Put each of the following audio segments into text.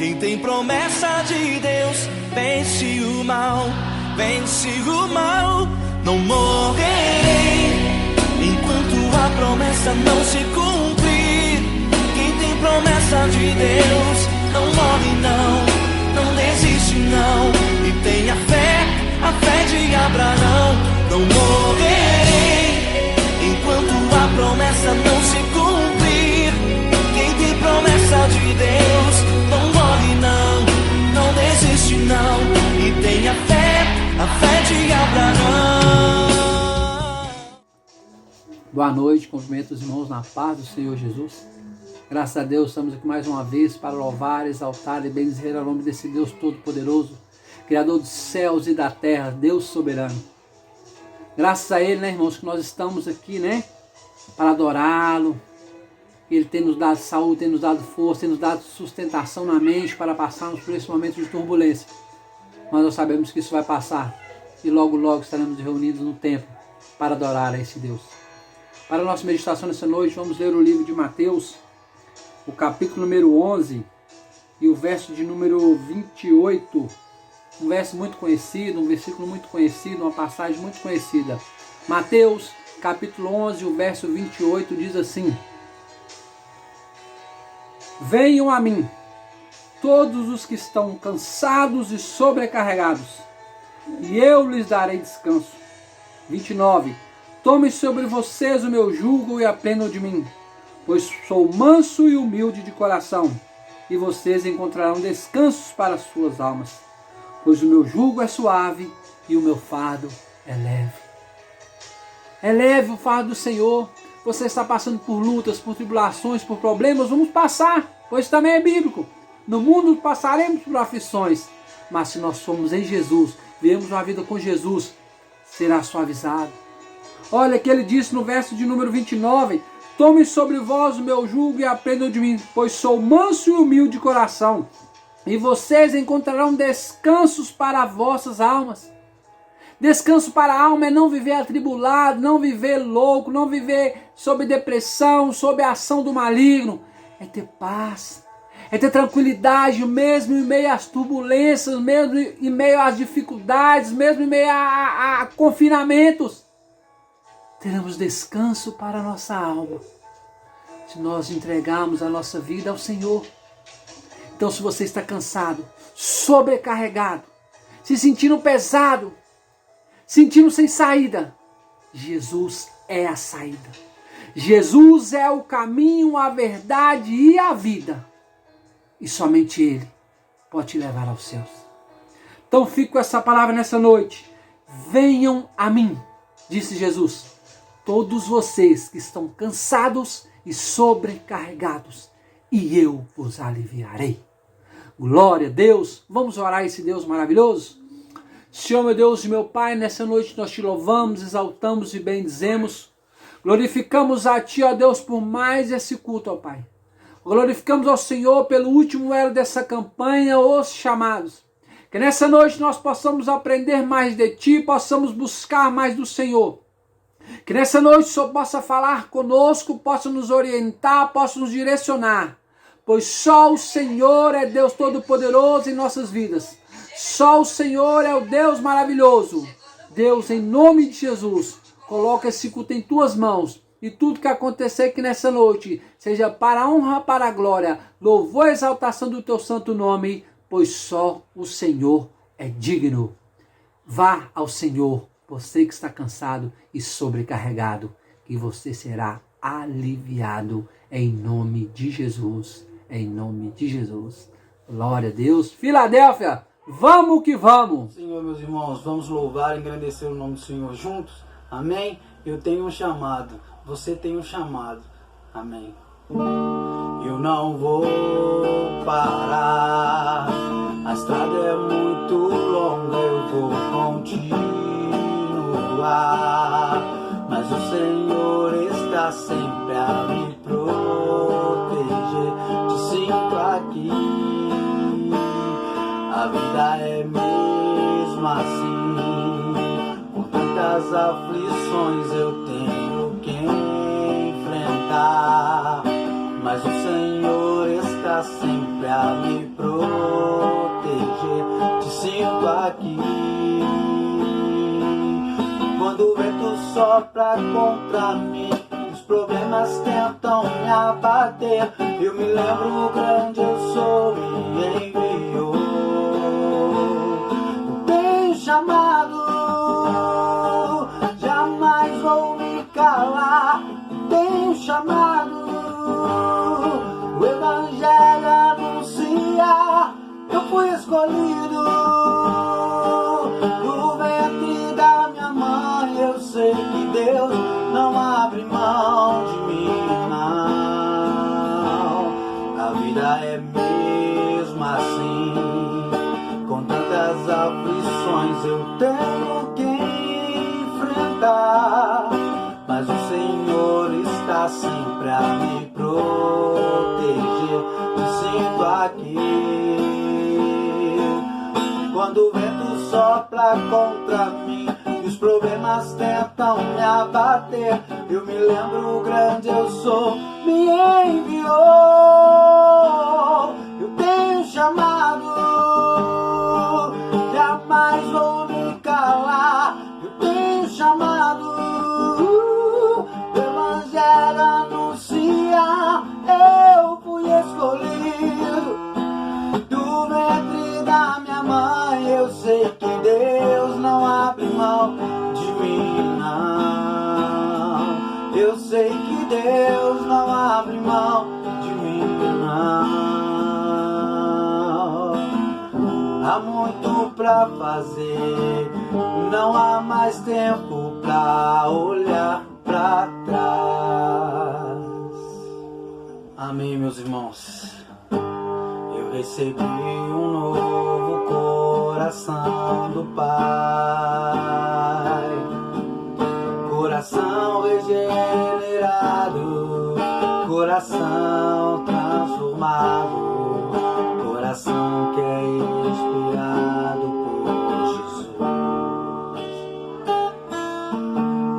Quem tem promessa de Deus vence o mal, vence o mal. Não morrerei enquanto a promessa não se cumprir. Quem tem promessa de Deus não morre não desiste não. E tenha fé, a fé de Abraão. Não morrerei enquanto a promessa não se cumprir. Quem tem promessa de Deus não morre não desiste não. E tenha fé, a fé de Abraão. Boa noite, cumprimento os irmãos na paz do Senhor Jesus. Graças a Deus estamos aqui mais uma vez para louvar, exaltar e bendizer ao nome desse Deus Todo-Poderoso, Criador dos céus e da terra, Deus soberano. Graças a Ele, irmãos, que nós estamos aqui, para adorá-lo. Ele tem nos dado saúde, tem nos dado força, tem nos dado sustentação na mente para passarmos por esse momento de turbulência. Mas nós sabemos que isso vai passar e logo, logo estaremos reunidos no templo para adorar a esse Deus. Para a nossa meditação nessa noite, vamos ler o livro de Mateus, o capítulo número 11 e o verso de número 28. Um verso muito conhecido, um versículo muito conhecido, uma passagem muito conhecida. Mateus, capítulo 11, o verso 28 diz assim: Venham a mim, todos os que estão cansados e sobrecarregados, e eu lhes darei descanso. 29. Tomem sobre vocês o meu jugo e aprendam de mim, pois sou manso e humilde de coração, e vocês encontrarão descansos para as suas almas, pois o meu jugo é suave e o meu fardo é leve. É leve o fardo do Senhor. Você está passando por lutas, por tribulações, por problemas, vamos passar, pois também é bíblico. No mundo passaremos por aflições, mas se nós formos em Jesus, vivemos uma vida com Jesus, será suavizado. Olha que ele disse no verso de número 29, Tomem sobre vós o meu jugo e aprendam de mim, pois sou manso e humilde de coração, e vocês encontrarão descansos para vossas almas. Descanso para a alma é não viver atribulado, não viver louco, não viver sob depressão, sob a ação do maligno. É ter paz, é ter tranquilidade, mesmo em meio às turbulências, mesmo em meio às dificuldades, mesmo em meio a confinamentos. Teremos descanso para a nossa alma, se nós entregarmos a nossa vida ao Senhor. Então, se você está cansado, sobrecarregado, se sentindo pesado, sentindo sem saída, Jesus é a saída. Jesus é o caminho, a verdade e a vida. E somente Ele pode te levar aos céus. Então fico com essa palavra nessa noite. Venham a mim, disse Jesus, todos vocês que estão cansados e sobrecarregados, e eu vos aliviarei. Glória a Deus. Vamos orar a esse Deus maravilhoso? Senhor, meu Deus e meu Pai, nessa noite nós te louvamos, exaltamos e bendizemos. Glorificamos a Ti, ó Deus, por mais esse culto, ó Pai. Glorificamos ao Senhor pelo último elo dessa campanha, os chamados. Que nessa noite nós possamos aprender mais de Ti, possamos buscar mais do Senhor. Que nessa noite o Senhor possa falar conosco, possa nos orientar, possa nos direcionar. Pois só o Senhor é Deus Todo-Poderoso em nossas vidas. Só o Senhor é o Deus maravilhoso. Deus, em nome de Jesus, coloca esse culto em Tuas mãos. E tudo que acontecer aqui nessa noite, seja para a honra, para a glória, louvor e exaltação do Teu santo nome, pois só o Senhor é digno. Vá ao Senhor, você que está cansado e sobrecarregado, que você será aliviado em nome de Jesus. Em nome de Jesus. Glória a Deus. Filadélfia, vamos que vamos. Senhor, meus irmãos, vamos louvar e engrandecer o nome do Senhor juntos. Amém? Eu tenho um chamado. Você tem um chamado. Amém. Eu não vou parar. A estrada é muito longa. Eu vou continuar. Mas o Senhor está sempre a me proteger. Te sinto aqui. A vida é mesmo assim. Com tantas aflições eu tenho que enfrentar. Mas o Senhor está sempre pra me proteger. Te sinto aqui. Quando o vento sopra contra mim, os problemas tentam me abater, eu me lembro o grande eu sou me enviou. Eu tenho chamado, jamais vou me calar. Eu tenho chamado, o evangelho anunciar. Eu fui escolhido do ventre da minha mãe. Eu sei que Deus não abre mão de mim, não. A vida é mesmo assim, com tantas aflições eu tenho que enfrentar, mas o Senhor está sempre a me proteger. Me sinto aqui. Quando o vento sopra contra mim e os problemas tentam me abater, eu me lembro o grande eu sou me enviou. Eu tenho chamado, jamais vou me calar. Eu tenho chamado, o evangelho anunciar. Eu fui escolhido do ventre da minha mãe. Eu sei que Deus não abre mão de mim, não. Eu sei que Deus não abre mão de mim, não. Há muito pra fazer, não há mais tempo pra olhar pra trás. Amém, meus irmãos. Eu recebi um novo coração do Pai, coração regenerado, coração transformado, coração que é inspirado por Jesus.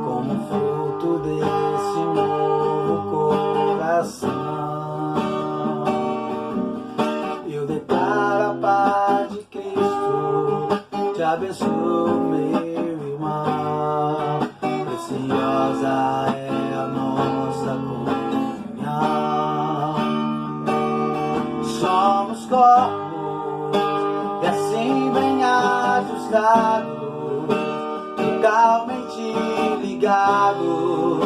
Como fruto desse novo coração, eu declaro a paz de Cristo, te abençoo, meu irmão. Preciosa é a nossa comunhão. Somos corpos e assim bem ajustados, totalmente ligados,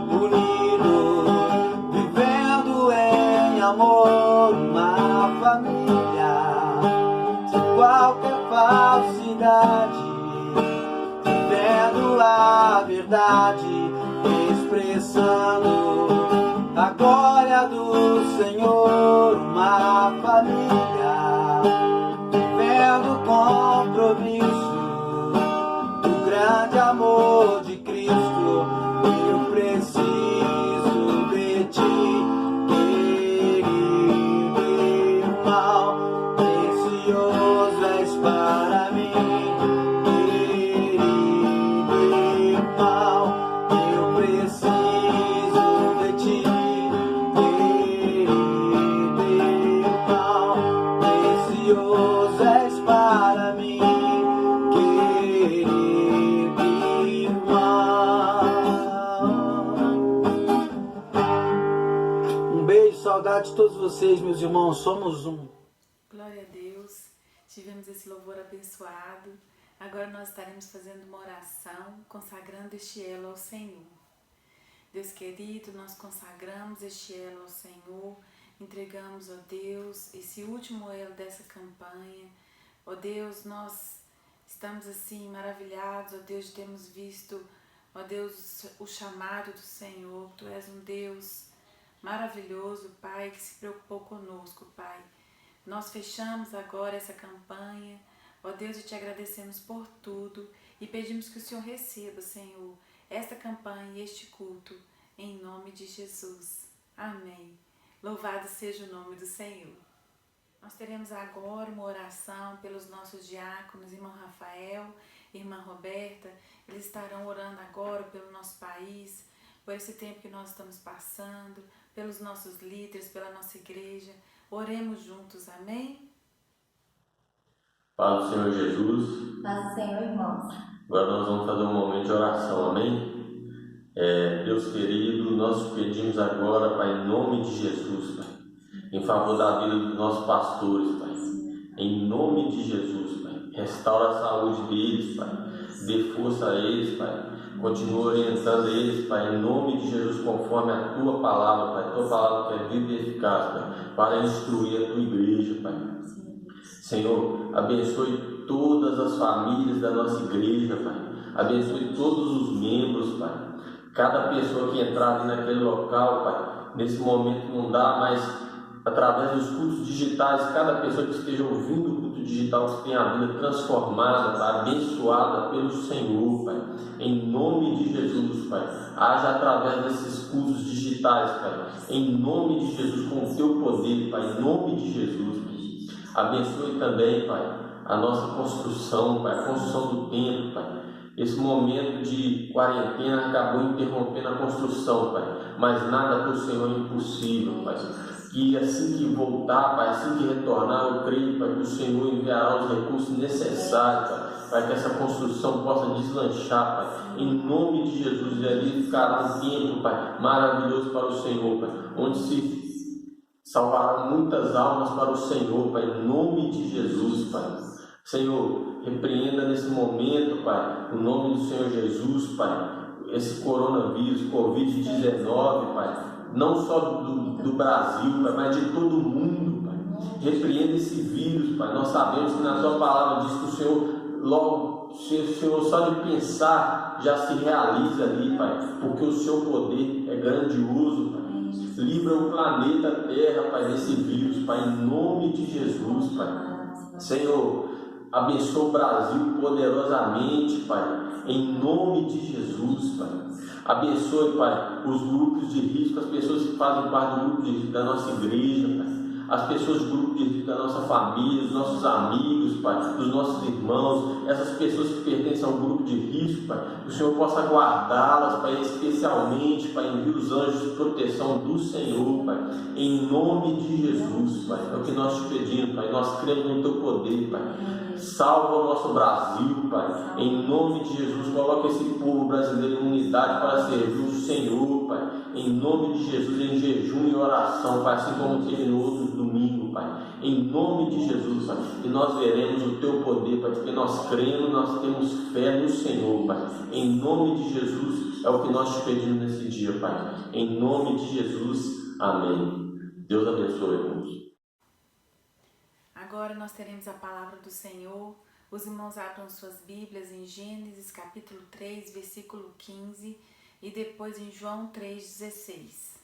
unidos, vivendo em amor, uma família sem qualquer falsidade, vivendo a verdade, expressando a glória do Senhor, uma família vivendo compromisso do grande amor de Cristo. Eu preciso de ti, querido irmão, precioso és para mim, querido irmão. Eu preciso de ti, querido irmão, precioso és para mim, querido irmão. Um beijo, saudade de todos vocês, meus irmãos. Somos um. Glória a Deus, tivemos esse louvor abençoado. Agora nós estaremos fazendo uma oração, consagrando este elo ao Senhor. Deus querido, nós consagramos este elo ao Senhor, entregamos, ó Deus, esse último elo dessa campanha. Ó Deus, nós estamos assim maravilhados, ó Deus, de termos visto, ó Deus, o chamado do Senhor. Tu és um Deus maravilhoso, Pai, que se preocupou conosco, Pai. Nós fechamos agora essa campanha, ó Deus, e te agradecemos por tudo e pedimos que o Senhor receba, Senhor, esta campanha e este culto, em nome de Jesus. Amém. Louvado seja o nome do Senhor. Nós teremos agora uma oração pelos nossos diáconos, irmão Rafael, irmã Roberta. Eles estarão orando agora pelo nosso país, por esse tempo que nós estamos passando, pelos nossos líderes, pela nossa igreja, Oremos juntos, amém? Paz do Senhor Jesus. Paz do Senhor, irmãos. Agora nós vamos fazer um momento de oração, amém? Deus querido, nós pedimos agora, Pai, em nome de Jesus, Pai, em favor da vida dos nossos pastores, Pai, em nome de Jesus, Pai, restaura a saúde deles, Pai, dê força a eles, Pai, continua orientando eles, Pai, em nome de Jesus, conforme a Tua palavra, Pai, a Tua palavra que é viva e eficaz, Pai, para instruir a Tua igreja, Pai. Senhor, abençoe todas as famílias da nossa igreja, Pai, abençoe todos os membros, Pai, cada pessoa que entrar ali naquele local, Pai, nesse momento não dá, mas através dos cultos digitais, cada pessoa que esteja ouvindo o culto digital, que tenha a vida transformada, Pai, abençoada pelo Senhor, Pai, em nome de Jesus, Pai, haja através desses cultos digitais, Pai, em nome de Jesus, com o Teu poder, Pai, em nome de Jesus, Pai. Abençoe também, Pai, a nossa construção, Pai, a construção do templo, Pai. Esse momento de quarentena acabou interrompendo a construção, Pai, mas nada para o Senhor é impossível, Pai. Que assim que voltar, Pai, assim que retornar, eu creio, Pai, que o Senhor enviará os recursos necessários, Pai, para que essa construção possa deslanchar, Pai, em nome de Jesus. E ali ficará um tempo, Pai, maravilhoso para o Senhor, Pai, onde se salvarão muitas almas para o Senhor, Pai, em nome de Jesus, Pai. Senhor, repreenda nesse momento, Pai, no nome do Senhor Jesus, Pai, esse coronavírus, Covid-19, Pai, não só do Brasil, Pai, mas de todo o mundo, Pai. Repreenda esse vírus, Pai. Nós sabemos que na Tua palavra diz que o Senhor, logo, o Senhor só de pensar já se realiza ali, Pai, porque o Seu poder é grandioso, Pai. Livra o planeta Terra, Pai, desse vírus, Pai, em nome de Jesus, Pai. Senhor, abençoa o Brasil poderosamente, Pai, em nome de Jesus, Pai. Abençoe, Pai, os grupos de risco, as pessoas que fazem parte do grupo de risco da nossa igreja, Pai, as pessoas do grupo de risco da nossa família, dos nossos amigos, Pai, dos nossos irmãos, essas pessoas que pertencem ao grupo de risco, Pai, que o Senhor possa guardá-las, Pai, especialmente, Pai, envie os anjos de proteção do Senhor, Pai, em nome de Jesus, Pai, é o que nós te pedimos, Pai, nós cremos no Teu poder, Pai. Salva o nosso Brasil, Pai, em nome de Jesus. Coloca esse povo brasileiro em unidade para servir o Senhor, Pai, em nome de Jesus, em jejum e oração, Pai, assim como teve no outro domingo, Pai, em nome de Jesus, Pai, e nós veremos o Teu poder, Pai, porque nós cremos, nós temos fé no Senhor, Pai, em nome de Jesus, é o que nós te pedimos nesse dia, Pai, em nome de Jesus, amém. Deus abençoe, irmãos. Agora nós teremos a palavra do Senhor. Os irmãos abram suas Bíblias em Gênesis capítulo 3, versículo 15 e depois em João 3,16.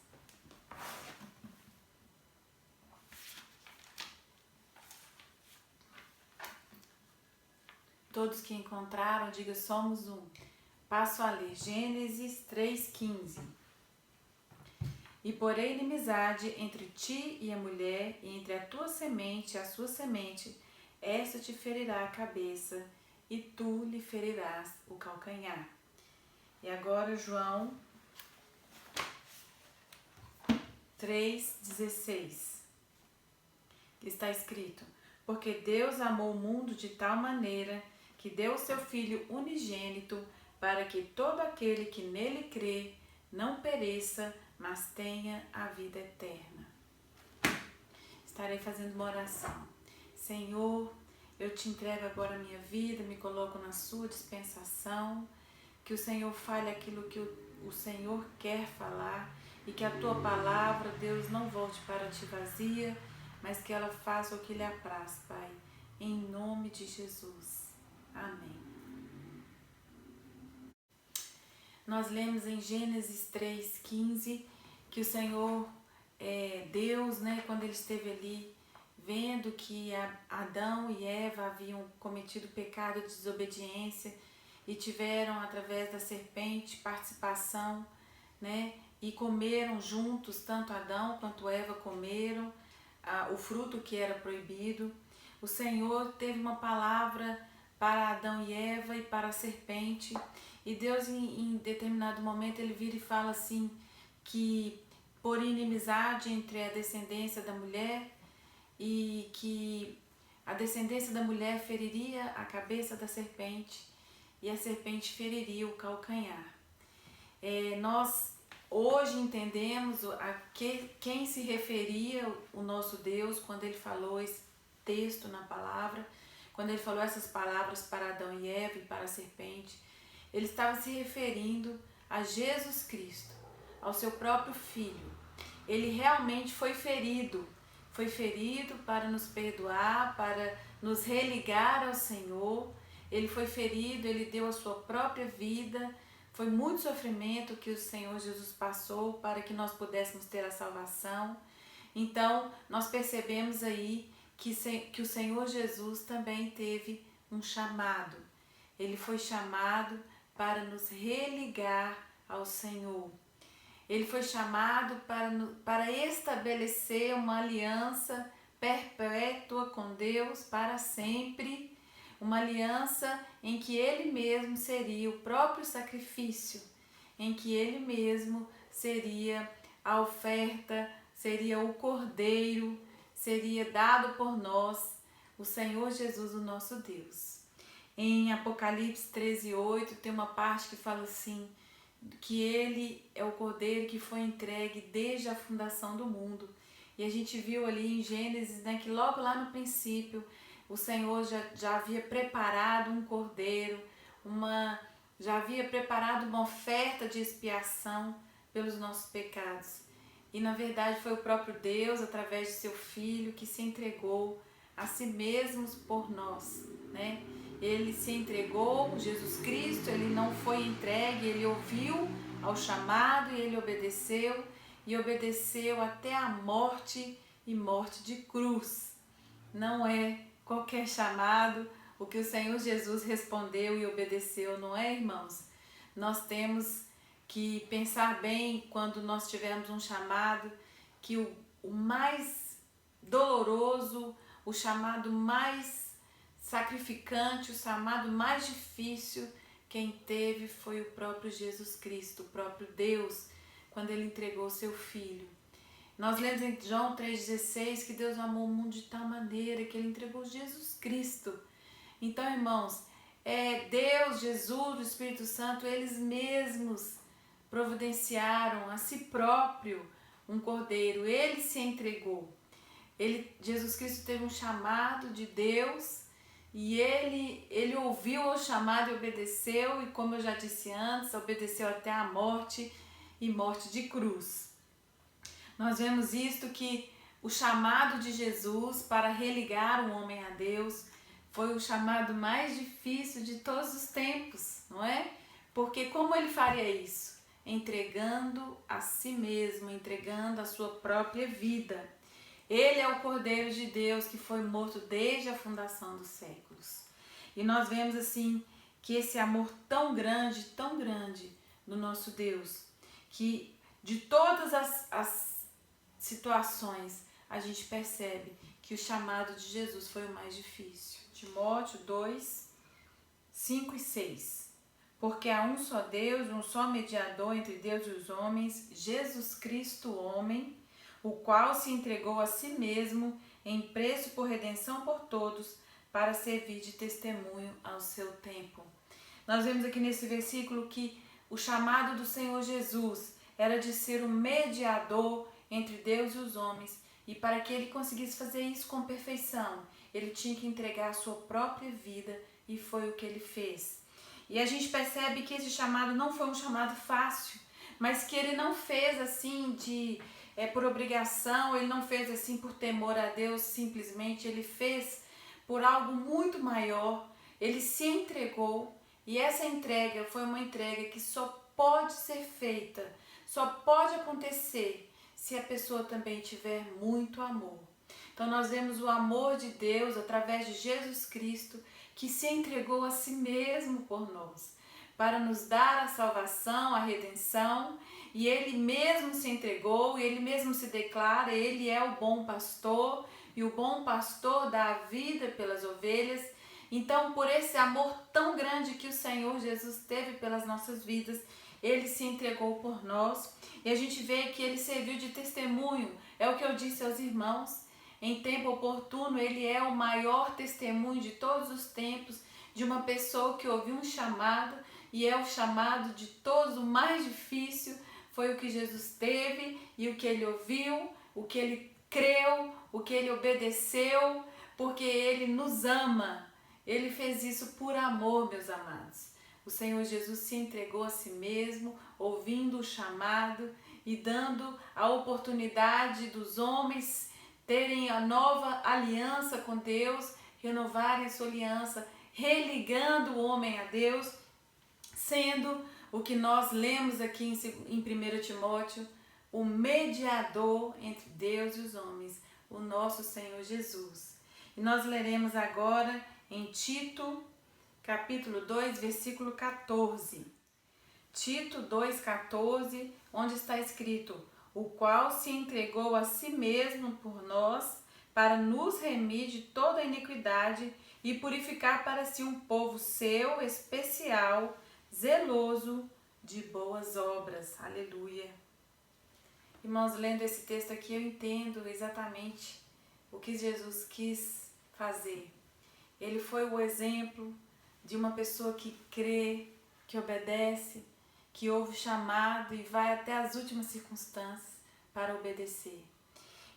Todos que encontraram, diga somos um. Passo a ler Gênesis 3,15. E porém inimizade entre ti e a mulher, e entre a tua semente e a sua semente, esta te ferirá a cabeça, e tu lhe ferirás o calcanhar. E agora João 3,16. Está escrito: porque Deus amou o mundo de tal maneira que deu o seu Filho unigênito, para que todo aquele que nele crê não pereça, mas tenha a vida eterna. Estarei fazendo uma oração. Senhor, eu te entrego agora a minha vida, me coloco na sua dispensação, que o Senhor fale aquilo que o Senhor quer falar e que a tua palavra, Deus, não volte para ti vazia, mas que ela faça o que lhe apraz, Pai, em nome de Jesus. Amém. Nós lemos em Gênesis 3,15 que o Senhor, Deus, quando ele esteve ali, vendo que Adão e Eva haviam cometido pecado de desobediência e tiveram, através da serpente, participação, e comeram juntos, tanto Adão quanto Eva comeram o fruto que era proibido. O Senhor teve uma palavra para Adão e Eva e para a serpente, e Deus em determinado momento ele vira e fala assim, que por inimizade entre a descendência da mulher e que a descendência da mulher feriria a cabeça da serpente e a serpente feriria o calcanhar. Nós hoje entendemos a quem se referia o nosso Deus quando ele falou esse texto na palavra, quando ele falou essas palavras para Adão e Eva e para a serpente. Ele estava se referindo a Jesus Cristo, ao seu próprio Filho. Ele realmente foi ferido para nos perdoar, para nos religar ao Senhor. Ele foi ferido, ele deu a sua própria vida. Foi muito sofrimento que o Senhor Jesus passou para que nós pudéssemos ter a salvação. Então, nós percebemos aí que o Senhor Jesus também teve um chamado. Ele foi chamado para nos religar ao Senhor. Ele foi chamado para estabelecer uma aliança perpétua com Deus para sempre, uma aliança em que Ele mesmo seria o próprio sacrifício, em que Ele mesmo seria a oferta, seria o cordeiro, seria dado por nós, o Senhor Jesus, o nosso Deus. Em Apocalipse 13:8 tem uma parte que fala assim, que ele é o cordeiro que foi entregue desde a fundação do mundo. E a gente viu ali em Gênesis, né, que logo lá no princípio o Senhor já havia preparado um cordeiro, já havia preparado uma oferta de expiação pelos nossos pecados. E na verdade foi o próprio Deus, através de seu Filho, que se entregou a si mesmo por nós, né? Ele se entregou, Jesus Cristo, ele não foi entregue, ele ouviu ao chamado e ele obedeceu, e obedeceu até a morte e morte de cruz. Não é qualquer chamado o que o Senhor Jesus respondeu e obedeceu, não é, irmãos? Nós temos que pensar bem quando nós tivermos um chamado, que o mais doloroso, o chamado mais sacrificante, o chamado mais difícil, quem teve foi o próprio Jesus Cristo, o próprio Deus, quando ele entregou seu Filho. Nós lemos em João 3,16 que Deus amou o mundo de tal maneira que ele entregou Jesus Cristo. Então, irmãos, Deus, Jesus, o Espírito Santo, eles mesmos providenciaram a si próprio um cordeiro, ele se entregou. Jesus Cristo teve um chamado de Deus, e ele ouviu o chamado e obedeceu, e como eu já disse antes, obedeceu até a morte e morte de cruz. Nós vemos isto, que o chamado de Jesus para religar o homem a Deus foi o chamado mais difícil de todos os tempos, não é? Porque como ele faria isso? Entregando a si mesmo, entregando a sua própria vida. Ele é o Cordeiro de Deus que foi morto desde a fundação dos séculos. E nós vemos assim que esse amor tão grande do nosso Deus, que de todas as situações a gente percebe que o chamado de Jesus foi o mais difícil. Timóteo 2, 5 e 6. Porque há um só Deus, um só mediador entre Deus e os homens, Jesus Cristo, homem, o qual se entregou a si mesmo em preço por redenção por todos, para servir de testemunho ao seu tempo. Nós vemos aqui nesse versículo que o chamado do Senhor Jesus era de ser o mediador entre Deus e os homens, e para que ele conseguisse fazer isso com perfeição, ele tinha que entregar a sua própria vida, e foi o que ele fez. E a gente percebe que esse chamado não foi um chamado fácil, mas que ele não fez assim por obrigação, ele não fez assim por temor a Deus, simplesmente ele fez por algo muito maior. Ele se entregou, e essa entrega foi uma entrega que só pode ser feita, só pode acontecer se a pessoa também tiver muito amor. Então nós vemos o amor de Deus através de Jesus Cristo, que se entregou a si mesmo por nós, para nos dar a salvação, a redenção, e ele mesmo se entregou, e ele mesmo se declara, ele é o bom pastor, e o bom pastor dá a vida pelas ovelhas. Então, por esse amor tão grande que o Senhor Jesus teve pelas nossas vidas, ele se entregou por nós, e a gente vê que ele serviu de testemunho, é o que eu disse aos irmãos, em tempo oportuno, ele é o maior testemunho de todos os tempos de uma pessoa que ouviu um chamado, e é o chamado de todos, o mais difícil foi o que Jesus teve e o que ele ouviu, o que ele creu, o que ele obedeceu, porque ele nos ama. Ele fez isso por amor, meus amados. O Senhor Jesus se entregou a si mesmo, ouvindo o chamado e dando a oportunidade dos homens terem a nova aliança com Deus, renovarem a sua aliança, religando o homem a Deus, sendo o que nós lemos aqui em 1 Timóteo, o mediador entre Deus e os homens, o nosso Senhor Jesus. E nós leremos agora em Tito, capítulo 2, versículo 14. Tito 2,14, onde está escrito: o qual se entregou a si mesmo por nós, para nos remir de toda iniquidade e purificar para si um povo seu, especial, zeloso de boas obras. Aleluia. Irmãos, lendo esse texto aqui, eu entendo exatamente o que Jesus quis fazer. Ele foi o exemplo de uma pessoa que crê, que obedece, que ouve o chamado e vai até as últimas circunstâncias para obedecer.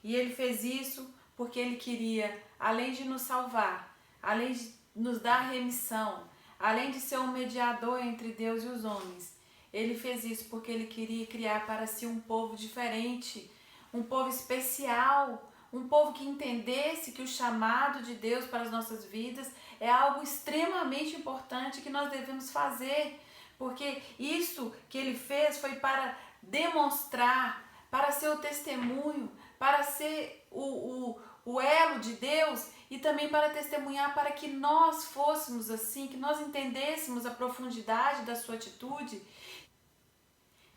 E ele fez isso porque ele queria, além de nos salvar, além de nos dar remissão, além de ser um mediador entre Deus e os homens, ele fez isso porque ele queria criar para si um povo diferente, um povo especial, um povo que entendesse que o chamado de Deus para as nossas vidas é algo extremamente importante que nós devemos fazer, porque isso que ele fez foi para demonstrar, para ser o testemunho, para ser o elo de Deus e também para testemunhar para que nós fôssemos assim, que nós entendêssemos a profundidade da sua atitude.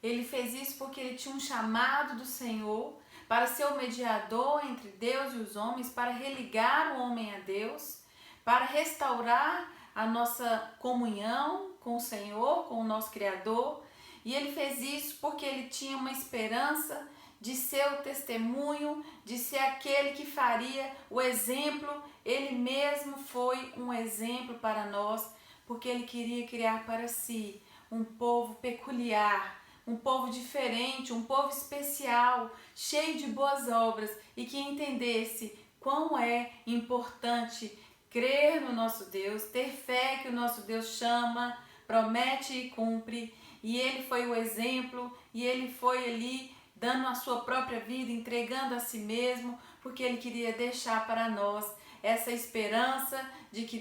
Ele fez isso porque ele tinha um chamado do Senhor para ser o mediador entre Deus e os homens, para religar o homem a Deus, para restaurar a nossa comunhão com o Senhor, com o nosso Criador. E ele fez isso porque ele tinha uma esperança de ser o testemunho, de ser aquele que faria o exemplo. Ele mesmo foi um exemplo para nós, porque ele queria criar para si um povo peculiar, um povo diferente, um povo especial, cheio de boas obras e que entendesse quão é importante crer no nosso Deus, ter fé que o nosso Deus chama, promete e cumpre. E ele foi o exemplo, e ele foi ali dando a sua própria vida, entregando a si mesmo, porque ele queria deixar para nós essa esperança de que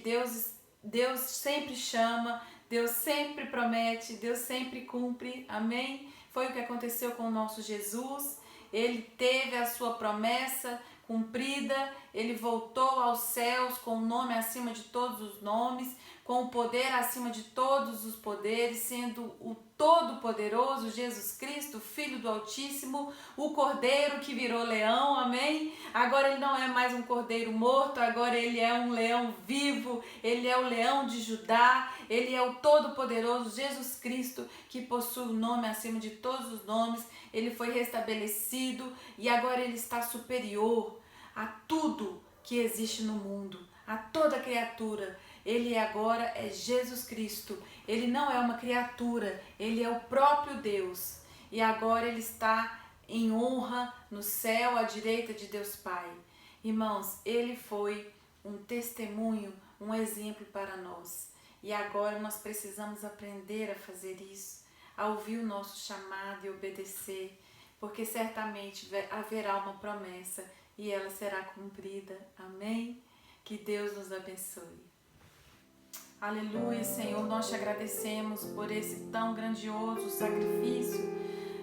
Deus sempre chama, Deus sempre promete, Deus sempre cumpre. Amém? Foi o que aconteceu com o nosso Jesus. Ele teve a sua promessa cumprida, ele voltou aos céus com o nome acima de todos os nomes, com o poder acima de todos os poderes, sendo o Todo-Poderoso Jesus Cristo, Filho do Altíssimo, o Cordeiro que virou leão, amém? Agora ele não é mais um cordeiro morto, agora ele é um leão vivo, ele é o leão de Judá, ele é o Todo-Poderoso Jesus Cristo, que possui o nome acima de todos os nomes. Ele foi restabelecido e agora ele está superior a tudo que existe no mundo, a toda criatura. Ele agora é Jesus Cristo. Ele não é uma criatura, ele é o próprio Deus. E agora ele está em honra no céu à direita de Deus Pai. Irmãos, ele foi um testemunho, um exemplo para nós. E agora nós precisamos aprender a fazer isso, a ouvir o nosso chamado e obedecer, porque certamente haverá uma promessa e ela será cumprida. Amém? Que Deus nos abençoe. Aleluia, Senhor, nós te agradecemos por esse tão grandioso sacrifício.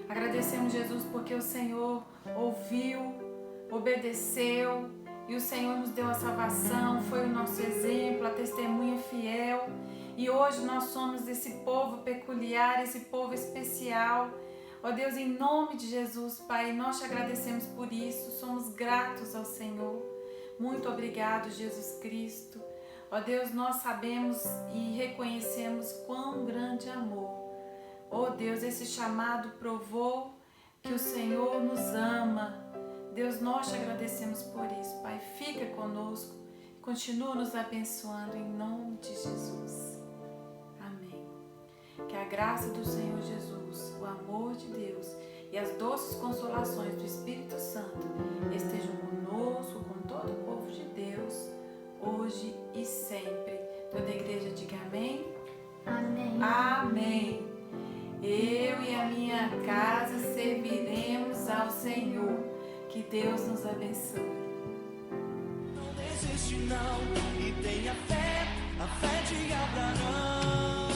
Agradecemos, Jesus, porque o Senhor ouviu, obedeceu e o Senhor nos deu a salvação, foi o nosso exemplo, a testemunha fiel. E hoje nós somos esse povo peculiar, esse povo especial. Ó Deus, em nome de Jesus, Pai, nós te agradecemos por isso, somos gratos ao Senhor. Muito obrigado, Jesus Cristo. Ó Deus, nós sabemos e reconhecemos quão grande amor. Ó Deus, esse chamado provou que o Senhor nos ama. Deus, nós te agradecemos por isso, Pai. Fica conosco, continua nos abençoando em nome de Jesus. Amém. Que a graça do Senhor Jesus, o amor de Deus e as doces consolações do Espírito Santo estejam conosco, com todo o povo de Deus, hoje e sempre. Toda a igreja diga amém. Amém. Amém. Eu e a minha casa serviremos ao Senhor. Que Deus nos abençoe. Não desiste não, e tenha fé, a fé de Abraão.